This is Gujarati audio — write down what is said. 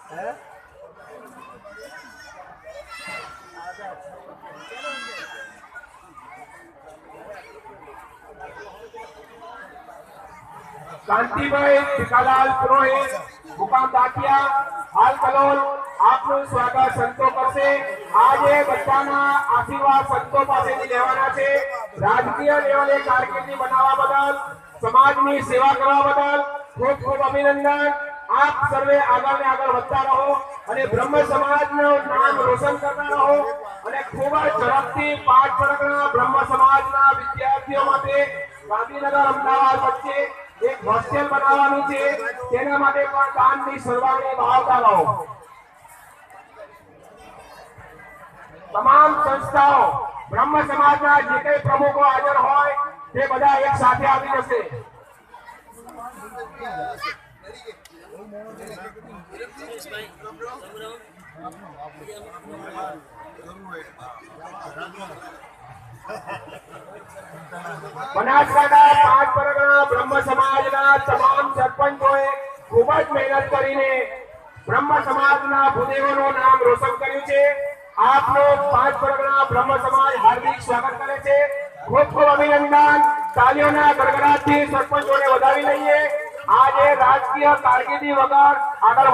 કાંતિભાઈ ભીખાલાલ પુરોહિત મુકામ દાંતિયા હાલ કલોલ આપનું સ્વાગત સંતો કરશે। આજે બધાના આશીર્વાદ સંતો પાસેથી લેવાના છે। રાજકીય લેવલે કારકિર્દી બનાવવા બદલ, સમાજની સેવા કરવા બદલ ખૂબ ખૂબ અભિનંદન। આપ સર્વે આગળ ને આગળ વધતા રહો અને બ્રહ્મ સમાજનું નામ રોશન કરતા રહો અને ખૂબ જ ઝડપથી 5 પરગણા બ્રહ્મ સમાજના વિદ્યાર્થીઓ માટે ગાંધીનગર અમદાવાદ વચ્ચે एक હોસ્ટેલ બનાવવાની છે। તેના માટે પણ દાનની સર્વાંગી ભાવના રહો। તમામ સંસ્થાઓ બ્રહ્મ સમાજના જે કંઈ પ્રમુખો હાજર હોય તે બધા એક સાથે આવી જશે। બનાસકાંઠા 5 પરગણા બ્રહ્મ સમાજના તમામ સરપંચોએ ખૂબ જ મહેનત કરીને બ્રહ્મ સમાજના ભૂદેવોનું નામ રોશન કર્યું છે। આપનો 5 પરગણા બ્રહ્મ સમાજ હાર્દિક સ્વાગત કરે છે। ખૂબ ખૂબ અભિનંદન। તાલીઓના ગડગડાટથી સરપંચોને વધાવી લઈએ। આજે રાજકીય કારકિર્દી વગર આગળ